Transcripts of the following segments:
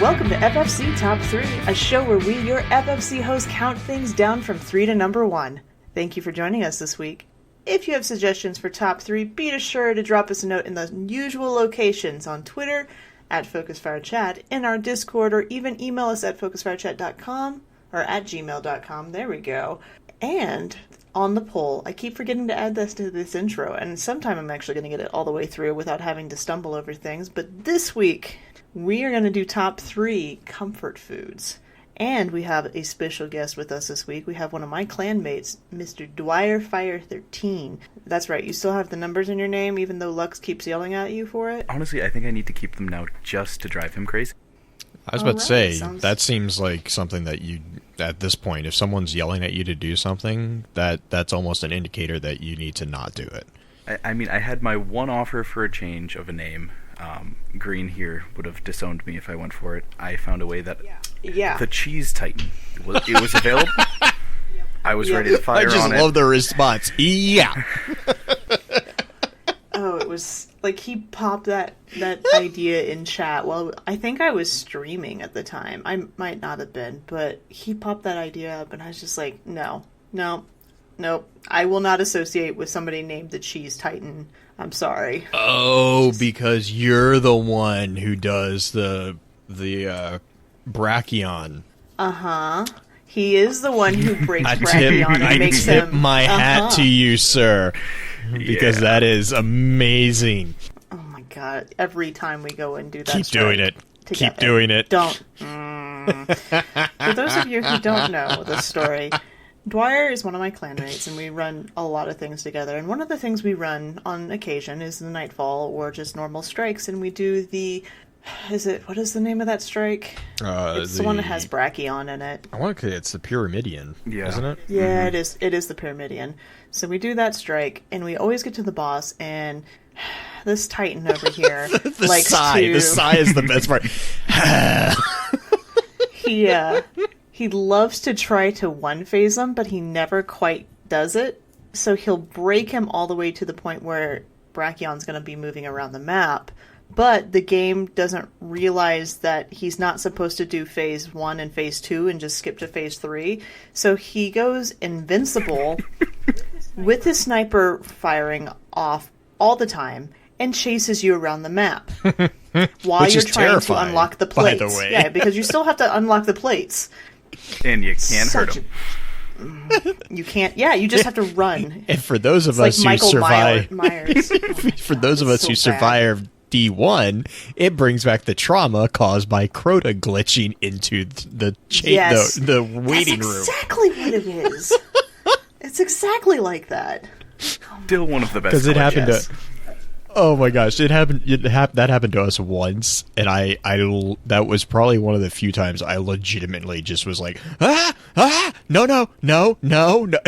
Welcome to FFC Top 3, a show where we, your FFC hosts, count things down from 3 to number 1. Thank you for joining us this week. If you have suggestions for Top 3, be sure to drop us a note in the usual locations on Twitter, at FocusFireChat, in our Discord, or even email us at focusfirechat.com, or at gmail.com, there we go. And on the poll, I keep forgetting to add this to this intro, and sometime I'm actually going to get it all the way through without having to stumble over things, but this week, we are going to do top 3 comfort foods. And we have a special guest with us this week. We have one of my clanmates, Mr. Dwyer Fire 13. That's right, you still have the numbers in your name, even though Lux keeps yelling at you for it? Honestly, I think I need to keep them now just to drive him crazy. I was about to say, that seems like something that you, at this point, if someone's yelling at you to do something, that's almost an indicator that you need to not do it. I mean, I had my one offer for a change of a name. Green here would have disowned me if I went for it. I found a way that the Cheese Titan, it was available. I was ready to fire on it. I just love the response. Yeah. Oh, it was like he popped that idea in chat. Well, I think I was streaming at the time. I might not have been, but he popped that idea up, and I was just like, no. I will not associate with somebody named the Cheese Titan. I'm sorry. Oh, because you're the one who does the Brachion. Uh-huh. He is the one who breaks Brachion and makes him... I tip my hat to you, sir. Because that is amazing. Oh my god. Every time we go and do that Keep doing it. Together. Keep doing it. Don't. For those of you who don't know the story... Dwyer is one of my clanmates, and we run a lot of things together. And one of the things we run on occasion is the Nightfall, or just normal strikes, and we do the... what is the name of that strike? It's the one that has Brachion in it. I want to say it's the Pyramidion, isn't it? Yeah, it is. It is the Pyramidion. So we do that strike, and we always get to the boss, and this Titan over here the sigh is the best part. He loves to try to one-phase him, but he never quite does it. So he'll break him all the way to the point where Brachion's going to be moving around the map. But the game doesn't realize that he's not supposed to do phase 1 and phase 2 and just skip to phase 3. So he goes invincible with his sniper firing off all the time and chases you around the map. While you're trying to unlock the plates. By the way. Yeah, because you still have to unlock the plates. And you can't hurt him. You can't. Yeah, you just have to run. And for those of us who survive, for those of us who survive D1, it brings back the trauma caused by Crota glitching into the waiting room. That's exactly what it is. It's exactly like that. Still one of the best. Because it happened to. Oh my gosh! That happened to us once, and I that was probably one of the few times I legitimately just was like, no,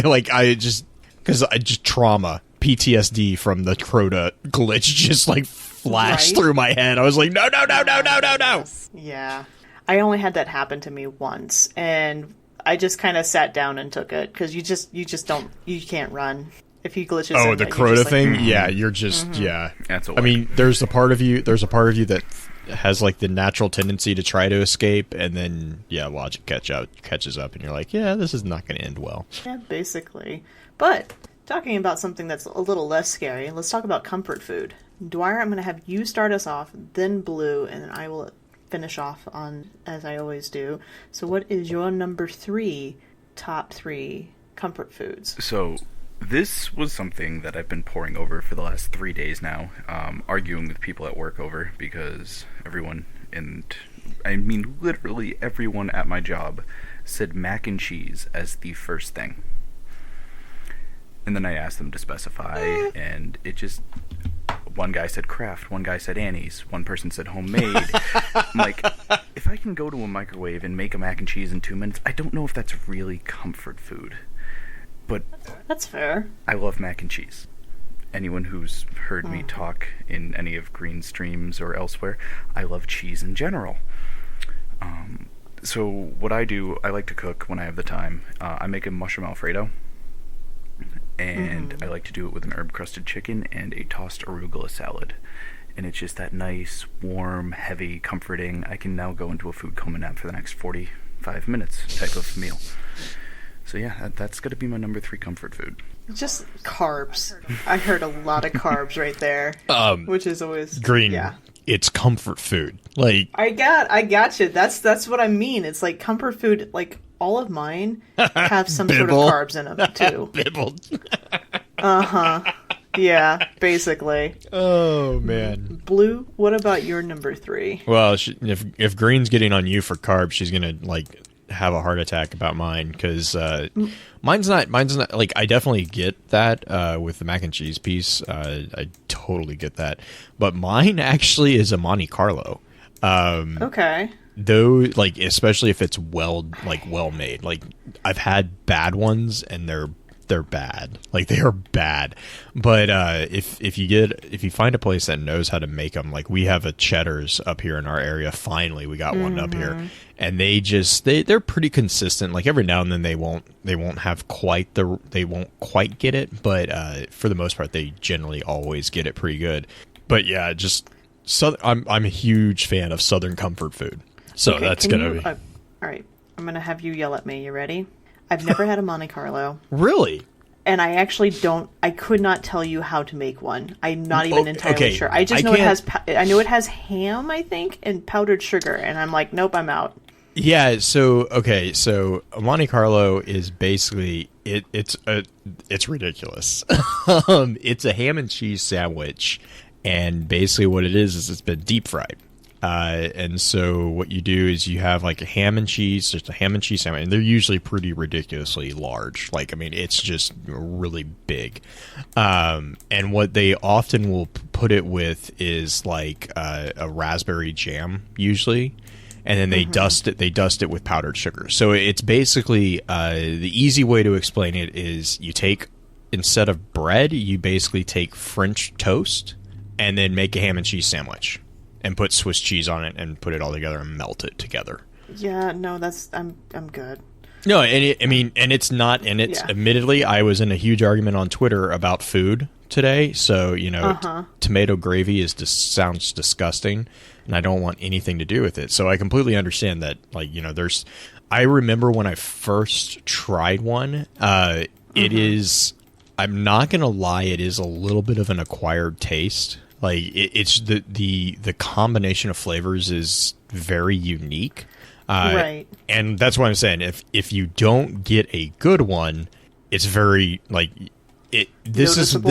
like because I just trauma PTSD from the Crota glitch just like flashed through my head. I was like, no. Yeah, I only had that happen to me once, and I just kind of sat down and took it because you can't run. If he glitches in, the Crota thing? Yeah, you're just, That's I mean, there's a part of you that has, like, the natural tendency to try to escape, and then, logic catches up, and you're like, this is not going to end well. Yeah, basically. But, talking about something that's a little less scary, let's talk about comfort food. Dwyer, I'm going to have you start us off, then Blue, and then I will finish off on, as I always do. So what is your number 3 top 3 comfort foods? So... this was something that I've been poring over for the last 3 days now, arguing with people at work over, because everyone, and I mean literally everyone at my job, said mac and cheese as the first thing. And then I asked them to specify, and it just... one guy said Kraft, one guy said Annie's, one person said homemade. I'm like, if I can go to a microwave and make a mac and cheese in 2 minutes, I don't know if that's really comfort food. But that's fair. I love mac and cheese. Anyone who's heard me talk in any of Green's streams or elsewhere, I love cheese in general. So what I do, I like to cook when I have the time. I make a mushroom Alfredo. And I like to do it with an herb-crusted chicken and a tossed arugula salad. and it's just that nice, warm, heavy, comforting, I can now go into a food coma nap for the next 45 minutes type of meal. So yeah, that's going to be my number 3 comfort food. Just carbs. I heard a lot of carbs right there, which is always Green. Yeah, It's comfort food. Like, I got you. That's what I mean. It's like comfort food. Like all of mine have some sort of Bibble. carbs in them too. Bibble. Yeah, basically. Oh man. Blue, what about your number 3? Well, if Green's getting on you for carbs, she's gonna like have a heart attack about mine because mine's not like I definitely get that with the mac and cheese piece. I totally get that, but mine actually is a Monte Carlo. Okay. Though, like especially if it's well made. Like I've had bad ones and they're bad. Like they are bad. But if you find a place that knows how to make them, like we have a Cheddar's up here in our area. Finally, we got one up here, and they're pretty consistent. Like every now and then they won't quite get it, but for the most part they generally always get it pretty good. But yeah, just I'm a huge fan of Southern comfort food. So Okay, that's can gonna you- be all right. I'm gonna have you yell at me. You ready? I've never had a Monte Carlo, really. and I actually don't. I could not tell you how to make one. I'm not even entirely okay. sure. I just I know can't- I know it has ham, I think, and powdered sugar, and I'm like, nope, I'm out. Yeah, so a Monte Carlo is basically it's ridiculous. It's a ham and cheese sandwich, and basically what it is it's been deep fried. And so what you do is you have like a ham and cheese, just a ham and cheese sandwich, and they're usually pretty ridiculously large. Like, I mean, it's just really big. And what they often will put it with is like a raspberry jam, usually. And then they dust it with powdered sugar. So it's basically the easy way to explain it is you take, instead of bread, you basically take French toast and then make a ham and cheese sandwich and put Swiss cheese on it and put it all together and melt it together. Yeah, no, I'm good. No, and it's not, and it's Yeah. admittedly, I was in a huge argument on Twitter about food today. So, tomato gravy sounds disgusting, and I don't want anything to do with it. So I completely understand that, like, I remember when I first tried one, it is, I'm not going to lie, it is a little bit of an acquired taste. Like it's the combination of flavors is very unique, Right. And that's what I'm saying. If you don't get a good one, it's very like it. This Noticeable?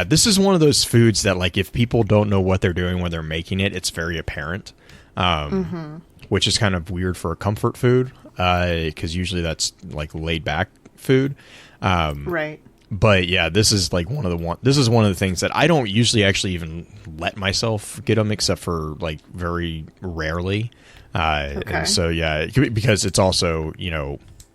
This is one of those foods that like if people don't know what they're doing when they're making it, it's very apparent. Which is kind of weird for a comfort food, because usually that's like laid back food. Right. But yeah, this is like one of the things that I don't usually actually even let myself get them, except for like very rarely. Okay. And so yeah, because it's also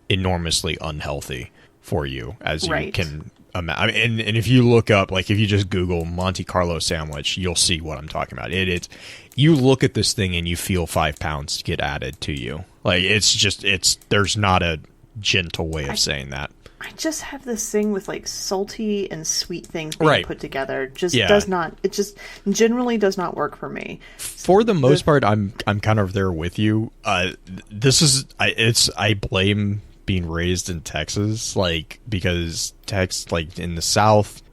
enormously unhealthy for you, as you Right. can imagine. And if you look up, like if you just Google Monte Carlo sandwich, you'll see what I'm talking about. It's you look at this thing and you feel 5 pounds get added to you. Like there's not a gentle way of saying that. I just have this thing with like salty and sweet things being Right. put together. It just generally does not work for me. For the most part, I'm kind of there with you. I blame being raised in Texas, like because like in the South,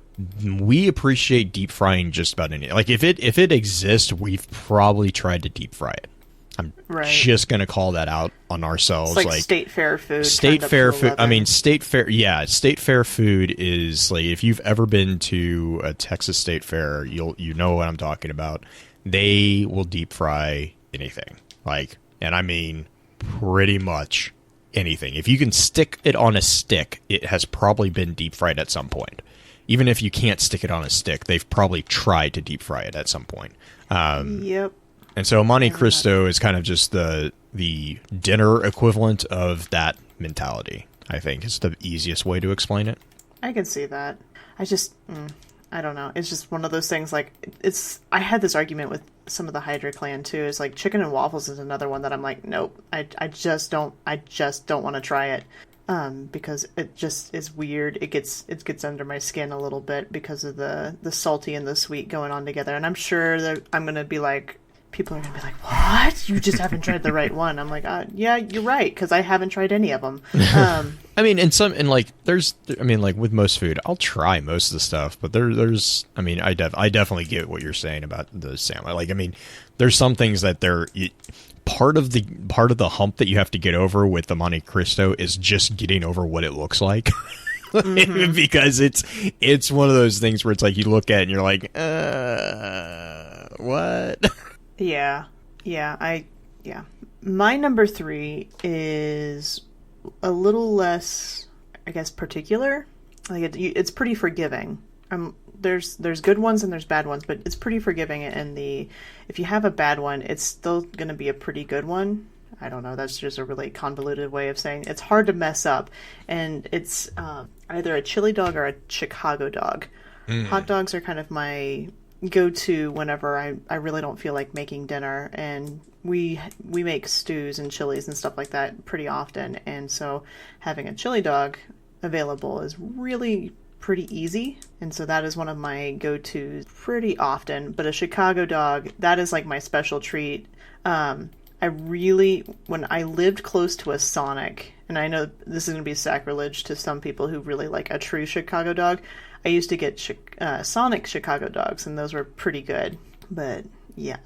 we appreciate deep frying just about anything. Like if it exists, we've probably tried to deep fry it. I'm Right. just gonna call that out on ourselves. It's like state fair food. State turned up fair to food. 11. State fair food is like if you've ever been to a Texas state fair, you know what I'm talking about. They will deep fry anything, like, and I mean pretty much anything. If you can stick it on a stick, it has probably been deep fried at some point. Even if you can't stick it on a stick, they've probably tried to deep fry it at some point. Yep. And so Monte Cristo is kind of just the dinner equivalent of that mentality, I think. It's the easiest way to explain it. I can see that. I don't know. It's just one of those things. Like I had this argument with some of the Hydra clan too. It's like chicken and waffles is another one that I'm like, nope. I just don't want to try it. because it just is weird. It gets under my skin a little bit because of the salty and the sweet going on together. And I'm sure that I'm gonna be like, people are gonna be like, "What? You just haven't tried the right one." I'm like, "Yeah, you're right," because I haven't tried any of them. I mean, like with most food, I'll try most of the stuff, but there's, I mean, I definitely get what you're saying about the salmon. Like, I mean, there's some things that part of the hump that you have to get over with the Monte Cristo is just getting over what it looks like. Mm-hmm. Because it's one of those things where it's like you look at it and you're like, what? Yeah. My number 3 is a little less, I guess, particular. Like it's pretty forgiving. There's good ones and there's bad ones, but it's pretty forgiving. And if you have a bad one, it's still going to be a pretty good one. I don't know. That's just a really convoluted way of saying it's hard to mess up. And it's either a chili dog or a Chicago dog. Hot dogs are kind of my go-to whenever I really don't feel like making dinner, and we make stews and chilies and stuff like that pretty often, and so having a chili dog available is really pretty easy, and so that is one of my go-tos pretty often. But a Chicago dog, that is like my special treat. When I lived close to a Sonic, and I know this is going to be sacrilege to some people who really like a true Chicago dog, I used to get Sonic Chicago dogs, and those were pretty good. But yeah,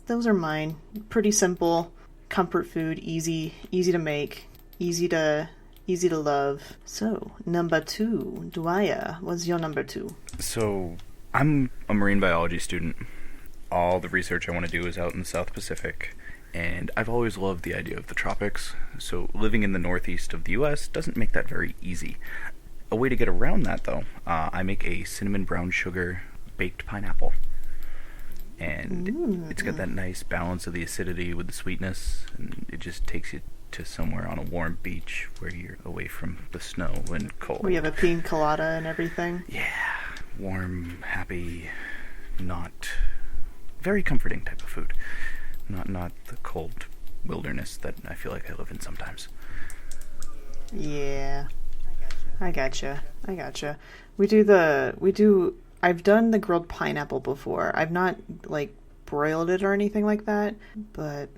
those are mine. Pretty simple, comfort food, easy to make, easy to love. So number 2, Dwyer, what's your number 2? So I'm a marine biology student. All the research I want to do is out in the South Pacific, and I've always loved the idea of the tropics. So living in the northeast of the U.S. doesn't make that very easy. A way to get around that, though, I make a cinnamon brown sugar baked pineapple. And it's got that nice balance of the acidity with the sweetness, and it just takes you to somewhere on a warm beach where you're away from the snow and cold. We have a pina colada and everything. Yeah, warm, happy, not very comforting type of food. Not the cold wilderness that I feel like I live in sometimes. Yeah. I gotcha. I've done the grilled pineapple before. I've not, like, broiled it or anything like that, but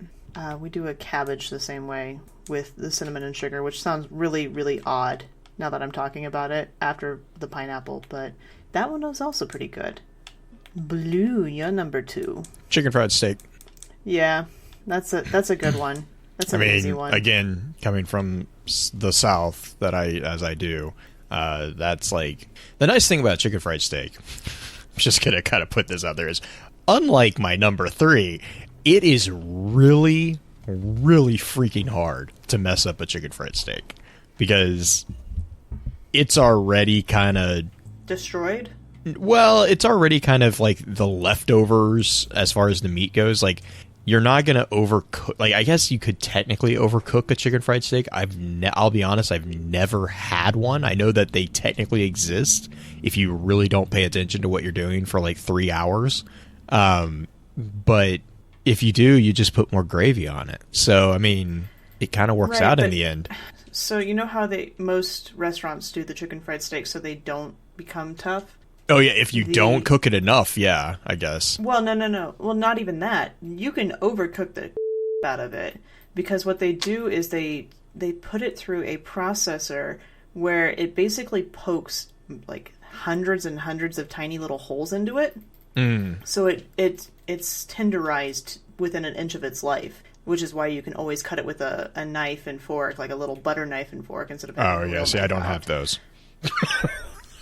we do a cabbage the same way with the cinnamon and sugar, which sounds really, really odd now that I'm talking about it after the pineapple, but that one was also pretty good. Blue, your number 2. Chicken fried steak. Yeah, that's a good one. That's an easy one. Again, coming from the South, as I do, that's like the nice thing about chicken fried steak. I'm just gonna kind of put this out there is, unlike my number 3, it is really, really freaking hard to mess up a chicken fried steak because it's already kind of destroyed. Well, it's already kind of like the leftovers as far as the meat goes. Like, you're not going to overcook. Like, I guess you could technically overcook a chicken fried steak. I'll be honest, I've never had one. I know that they technically exist if you really don't pay attention to what you're doing for like 3 hours. But if you do, you just put more gravy on it. So, I mean, it kind of works out in the end. So, you know how most restaurants do the chicken fried steak so they don't become tough? Oh, yeah, if you don't cook it enough, yeah, I guess. Well, no. Well, not even that. You can overcook the out of it, because what they do is they put it through a processor where it basically pokes like hundreds and hundreds of tiny little holes into it. So it's tenderized within an inch of its life, which is why you can always cut it with a knife and fork, like a little butter knife and fork, instead of having a see, I don't have those.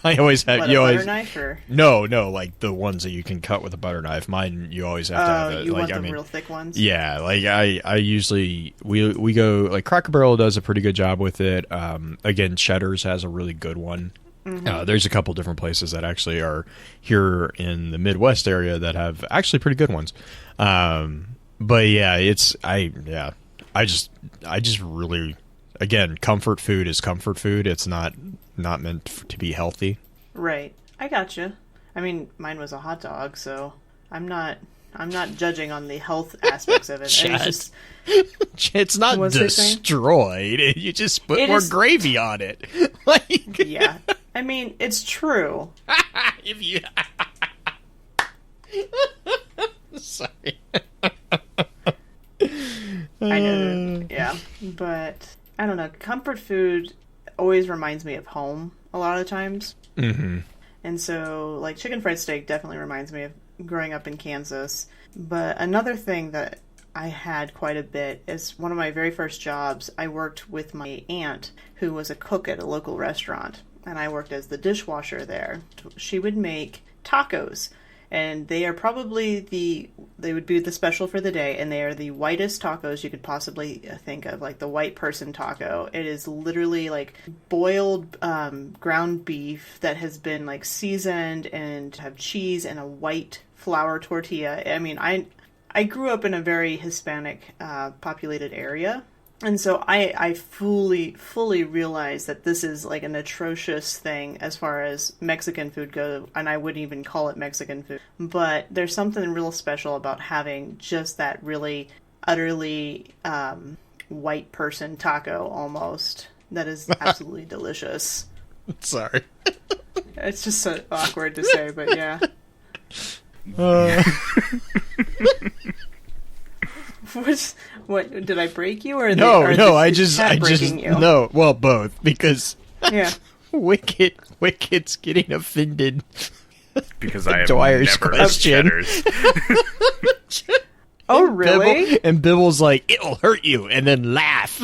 I always have. What, a butter knife, or no, like the ones that you can cut with a butter knife. Mine, you always have to have it. You like, want the real thick ones? Yeah, like I usually we go like Cracker Barrel does a pretty good job with it. Again, Cheddar's has a really good one. Mm-hmm. There's a couple different places that actually are here in the Midwest area that have actually pretty good ones. But yeah, I just really, again, comfort food is comfort food. It's not meant to be healthy. Right. I gotcha. I mean, mine was a hot dog, so I'm not I'm not judging on the health aspects of it. It's just, It's not What's it saying? destroyed. You just put It more is- gravy on it. Like, yeah. I mean, it's true. if you. Sorry. I know. Yeah. But, I don't know. Comfort food always reminds me of home a lot of the times. Mm-hmm. And so, like, chicken fried steak definitely reminds me of growing up in Kansas. But another thing that I had quite a bit is one of my very first jobs. I worked with my aunt, who was a cook at a local restaurant, and I worked as the dishwasher there. She would make tacos, and they are probably they would be the special for the day, and they are the whitest tacos you could possibly think of, like the white person taco. It is literally like boiled ground beef that has been like seasoned and have cheese and a white flour tortilla. I mean, I grew up in a very Hispanic populated area, and so I fully realize that this is like an atrocious thing as far as Mexican food goes, and I wouldn't even call it Mexican food. But there's something real special about having just that really utterly white person taco almost that is absolutely delicious. Sorry. It's just so awkward to say, but yeah. What did I break you or No, I is just Cat breaking you? no. Well, both, because Yeah. Wicked's getting offended. Because I have Dwyer's never question. had cheddars. Oh really? And Bibble's like, it'll hurt you, and then laugh.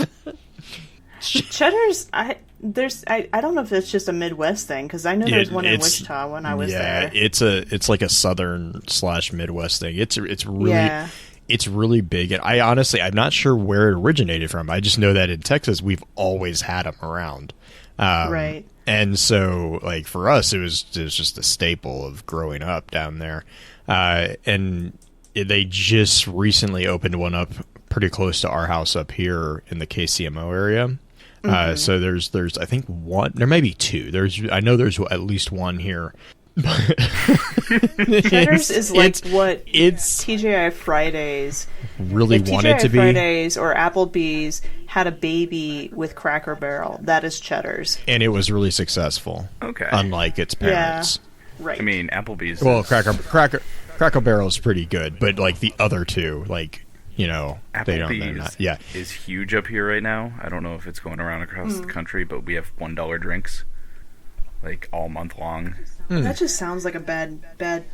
Cheddars, I don't know if it's just a Midwest thing, because I know there's one in Wichita when I was there. It's like a southern / Midwest thing. It's really Yeah. it's really big, and I'm not sure where it originated from. I just know that in Texas we've always had them around, Right. And so, like, for us, it was just a staple of growing up down there, and they just recently opened one up pretty close to our house up here in the KCMO area. So there's I think one, there may be two. I know there's at least one here. Cheddars is like what it's TGI Fridays really if wanted TGI to be. Fridays or Applebee's had a baby with Cracker Barrel, that is Cheddars. And it was really successful. Okay. Unlike its parents. Right. I mean, Applebee's. Well, is- Cracker Barrel is pretty good, but like the other two, like, you know, they're Applebee's not. Yeah. is huge up here right now. I don't know if it's going around across the country, but we have $1 drinks, like, all month long. That just sounds like a bad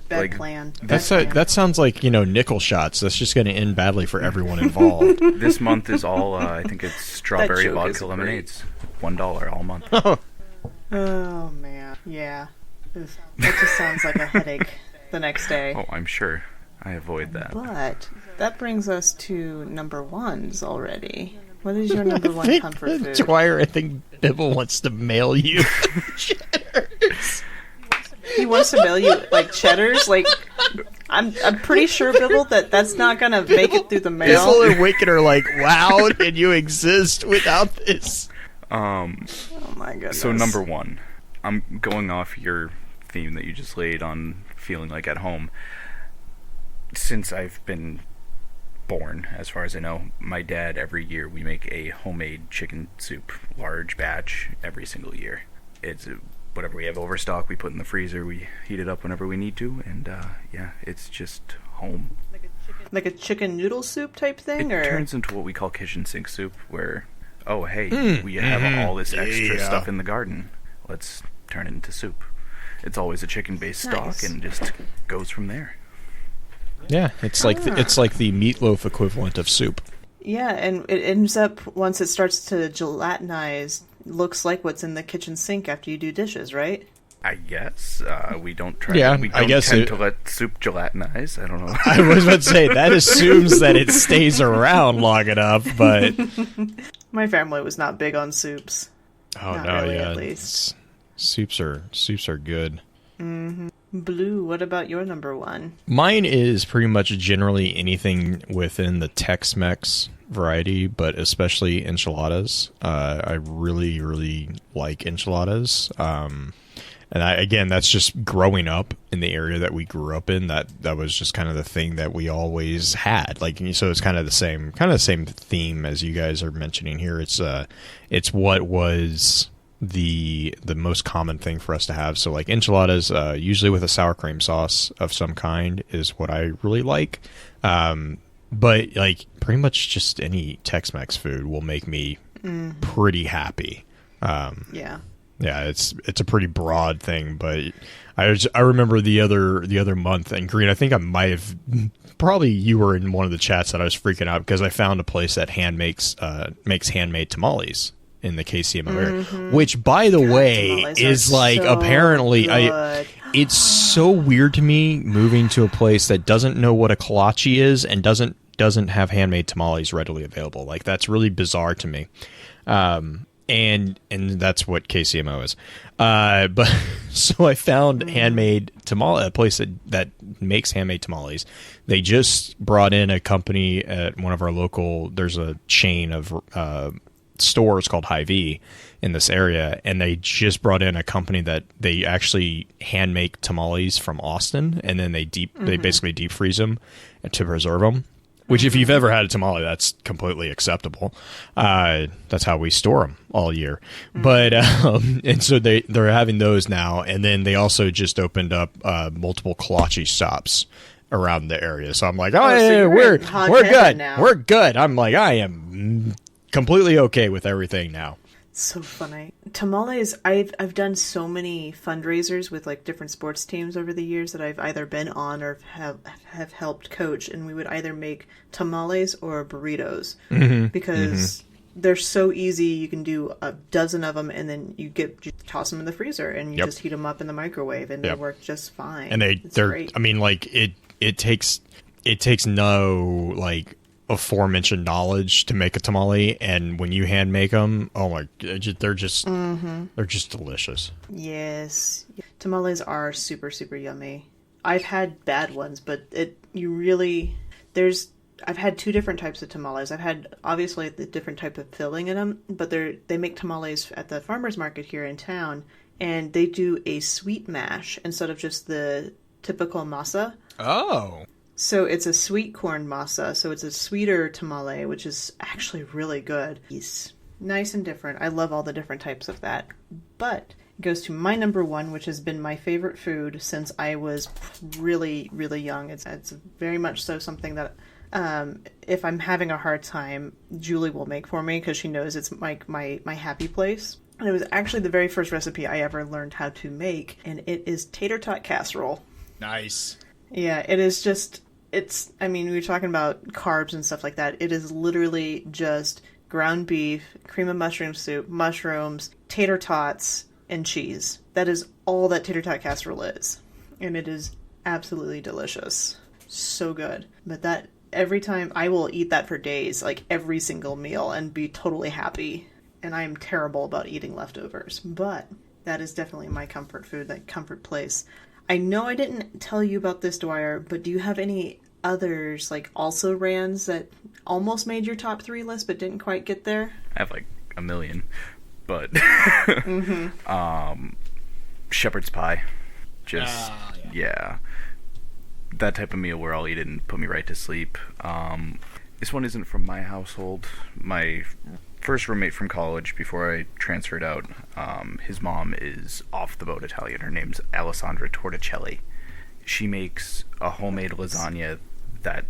Like, plan. That sounds like, you know, nickel shots. That's just going to end badly for everyone involved. This month is all, I think it's strawberry joke vodka is great. lemonades. $1 all month. Oh man, yeah. That just sounds like a headache the next day. Oh, I'm sure. I avoid that. But that brings us to number ones already. What is your number one comfort food? Dwyer, I think Bibble wants to mail you. He wants to mail you like Cheddars. Like, I'm pretty sure, Bibble, that's not gonna make it through the mail. Bibble and Wicked are like, wow, can you exist without this? Oh my goodness. So number one, I'm going off your theme that you just laid on feeling like at home. Since I've been born, as far as I know, my dad, every year we make a homemade chicken soup, large batch, every single year. It's whatever we have overstock, we put in the freezer, we heat it up whenever we need to, and yeah, it's just home. Like a chicken noodle soup type thing, It or turns into what we call kitchen sink soup, where, oh hey, we have all this extra stuff in the garden. Let's turn it into soup. It's always a chicken-based Nice. stock, and just goes from there. Yeah, it's like it's like the meatloaf equivalent of soup. yeah, and it ends up once it starts to gelatinize, looks like what's in the kitchen sink after you do dishes, right? I guess we don't try. Yeah, we I don't guess tend it- to let soup gelatinize. I don't know. I was about to say, that assumes that it stays around long enough, but... My family was not big on soups. Oh, Not no, really, yeah. at least. Soups are good. Blue, what about your number one? Mine is pretty much generally anything within the Tex-Mex variety, but especially enchiladas. I really, really like enchiladas. And again, that's just growing up in the area that we grew up in. That was just kind of the thing that we always had. Like, so it's kind of the same theme as you guys are mentioning here. It's what was the most common thing for us to have. So like enchiladas, usually with a sour cream sauce of some kind, is what I really like. But like pretty much just any Tex-Mex food will make me pretty happy. Yeah, it's a pretty broad thing, but I remember the other month, and Green, I think I might have, probably you were in one of the chats that I was freaking out because I found a place that makes handmade tamales in the KCMO area, which, by the way, is like so apparently it's so weird to me moving to a place that doesn't know what a kolache is and doesn't have handmade tamales readily available. Like, that's really bizarre to me. And that's what KCMO is. But so I found a place that makes handmade tamales. They just brought in a company at one of our local, there's a chain of stores called Hy-Vee in this area, and they just brought in a company that they actually hand make tamales from Austin, and then they basically deep freeze them to preserve them. Which, if you've ever had a tamale, that's completely acceptable. That's how we store them all year. But and so they're having those now, and then they also just opened up multiple kolache shops around the area. So I'm like, so we're good. Now. We're good. I'm like, I am completely okay with everything now. So funny. Tamales, I've done so many fundraisers with like different sports teams over the years that I've either been on or have helped coach, and we would either make tamales or burritos because they're so easy. You can do a dozen of them, and then you toss them in the freezer, and you just heat them up in the microwave, and they work just fine. And they're great. I mean, like it takes no like aforementioned knowledge to make a tamale, and when you hand make them, oh my, they're just delicious. Yes, tamales are super, super yummy. I've had bad ones, but I've had two different types of tamales. I've had obviously the different type of filling in them, but they make tamales at the farmers market here in town, and they do a sweet mash instead of just the typical masa. Oh. So it's a sweet corn masa, so it's a sweeter tamale, which is actually really good. It's nice and different. I love all the different types of that. But it goes to my number one, which has been my favorite food since I was really, really young. It's very much so something that if I'm having a hard time, Julie will make for me because she knows it's my happy place. And it was actually the very first recipe I ever learned how to make, and it is tater tot casserole. Nice. Yeah, it is just... we were talking about carbs and stuff like that. It is literally just ground beef, cream of mushroom soup, mushrooms, tater tots, and cheese. That is all that tater tot casserole is. And it is absolutely delicious. So good. But that, every time, I will eat that for days, like every single meal, and be totally happy. And I am terrible about eating leftovers. But that is definitely my comfort food, that comfort place. I know I didn't tell you about this, Dwyer, but do you have any others, like also rans, that almost made your top 3 list but didn't quite get there? I have like a million, but shepherd's pie. Just, yeah. That type of meal where I'll eat it and put me right to sleep. This one isn't from my household. My first roommate from college, before I transferred out, his mom is off the boat Italian. Her name's Alessandra Torticelli. She makes a homemade lasagna that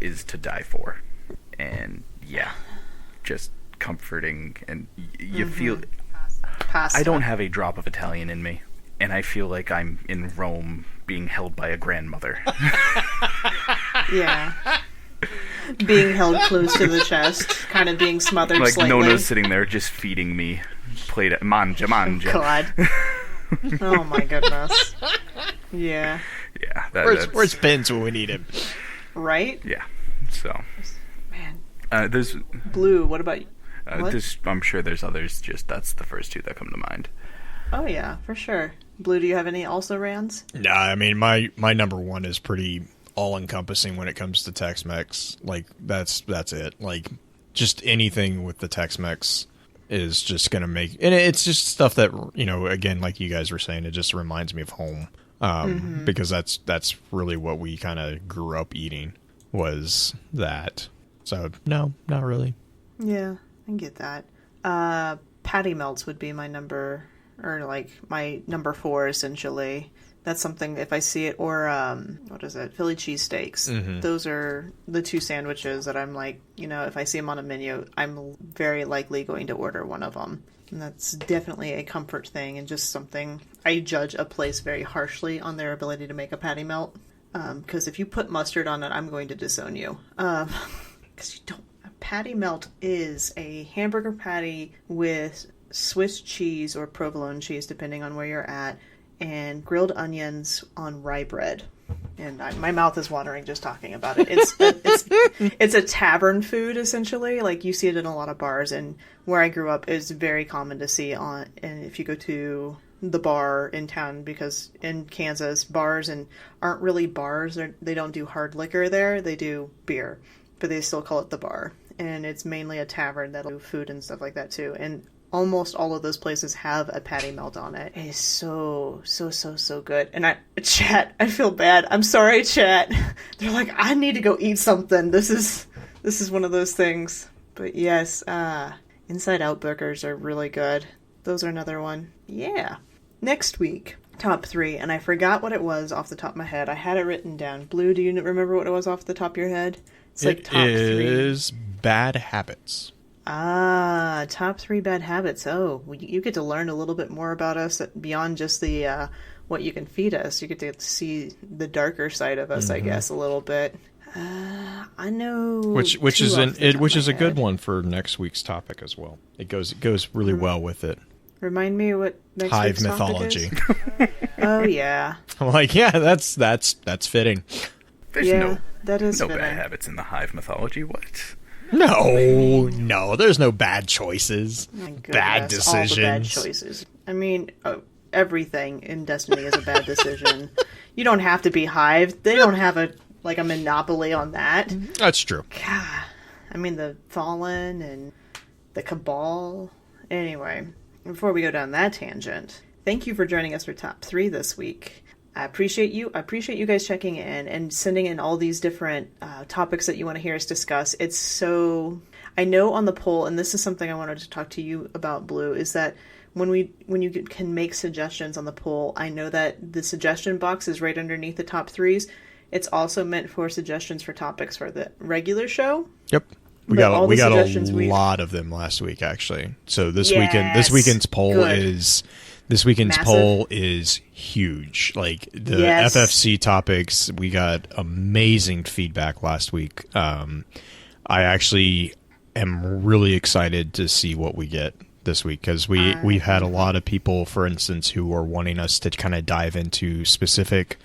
is to die for. And yeah, just comforting, and you feel... Pasta. I don't have a drop of Italian in me, and I feel like I'm in Rome being held by a grandmother. Yeah. Being held close to the chest, kind of being smothered like slightly. Nona's sitting there just feeding me plate manja. God. Oh my goodness. Yeah. Yeah. Where's Ben's when we need him? Right? Yeah. So. Man. There's Blue. What about you? I'm sure there's others. Just that's the first 2 that come to mind. Oh yeah, for sure. Blue, do you have any also rans? Nah, I mean my number 1 is pretty all-encompassing when it comes to Tex-Mex. Like, that's it. Like, just anything with the Tex-Mex is just going to make, and it's just stuff that, again, like you guys were saying, it just reminds me of home. Because that's really what we kind of grew up eating, was that. So no, not really. Yeah, I get that. Patty melts would be my number 4 essentially. That's something, if I see it, or what is it, Philly cheesesteaks. Mm-hmm. Those are the two sandwiches that I'm like, if I see them on a menu, I'm very likely going to order one of them. And that's definitely a comfort thing, and just something I judge a place very harshly on their ability to make a patty melt. Because if you put mustard on it, I'm going to disown you. Because you don't. A patty melt is a hamburger patty with Swiss cheese or provolone cheese, depending on where you're at, and grilled onions on rye bread. And my mouth is watering just talking about it. It's a tavern food, essentially. Like, you see it in a lot of bars, and where I grew up, it's very common to see and if you go to the bar in town, because in Kansas, bars aren't really bars. They don't do hard liquor there. They do beer, but they still call it the bar. And it's mainly a tavern that'll do food and stuff like that too. And almost all of those places have a patty melt on it. It is so good. And chat, I feel bad. I'm sorry, chat. They're like, I need to go eat something. This is one of those things. But yes, Inside Out burgers are really good. Those are another one. Yeah. Next week, top 3, and I forgot what it was off the top of my head. I had it written down. Blue, do you remember what it was off the top of your head? It's like top 3. It is bad habits. Top 3 bad habits. Oh, you get to learn a little bit more about us beyond just the what you can feed us. You get to see the darker side of us, I guess, a little bit. I know, which is a good one for next week's topic as well. It goes really well with it. Remind me what next hive week's mythology. Topic is? Oh yeah. I'm like, yeah, that's fitting. There's that is no fitting. bad habits in the hive mythology. What? No, there's no bad choices. My goodness, bad decisions. All the bad choices. I mean, everything in Destiny is a bad decision. You don't have to be Hive. They don't have a monopoly on that. That's true. God. I mean, the Fallen and the Cabal. Anyway, before we go down that tangent, thank you for joining us for Top 3 this week. I appreciate you. I appreciate you guys checking in and sending in all these different topics that you want to hear us discuss. It's so... I know on the poll, and this is something I wanted to talk to you about, Blue, is that when you can make suggestions on the poll, I know that the suggestion box is right underneath the top 3s. It's also meant for suggestions for topics for the regular show. Yep. We got a lot of them last week, actually. So this weekend's poll is... This weekend's massive. Poll is huge. Like, the FFC topics, we got amazing feedback last week. I actually am really excited to see what we get this week, because we've had a lot of people, for instance, who are wanting us to kind of dive into specific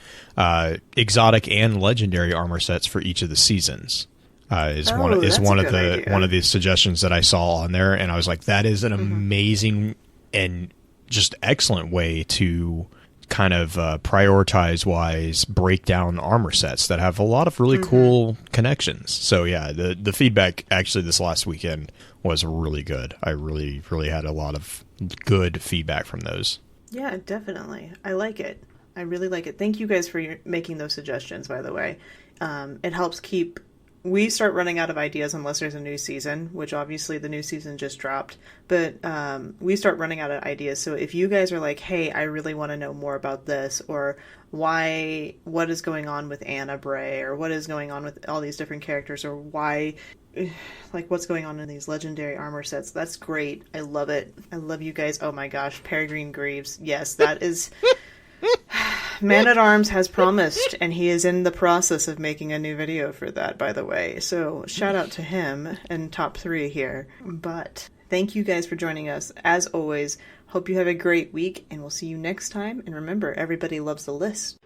exotic and legendary armor sets for each of the seasons. One of the suggestions that I saw on there, and I was like, that is an amazing and just excellent way to kind of prioritize-wise break down armor sets that have a lot of really cool connections. So yeah, the feedback actually this last weekend was really good. I really, really had a lot of good feedback from those. Yeah, definitely. I like it. I really like it. Thank you guys for making those suggestions, by the way. It helps keep... We start running out of ideas unless there's a new season, which obviously the new season just dropped. But we start running out of ideas. So if you guys are like, hey, I really want to know more about this, or what is going on with Anna Bray, or what is going on with all these different characters, or what's going on in these legendary armor sets, that's great. I love it. I love you guys. Oh my gosh, Peregrine Greaves. Yes, that is... Man-at-Arms has promised, and he is in the process of making a new video for that, by the way. So, shout out to him and Top 3 here. But, thank you guys for joining us. As always, hope you have a great week, and we'll see you next time. And remember, everybody loves the list.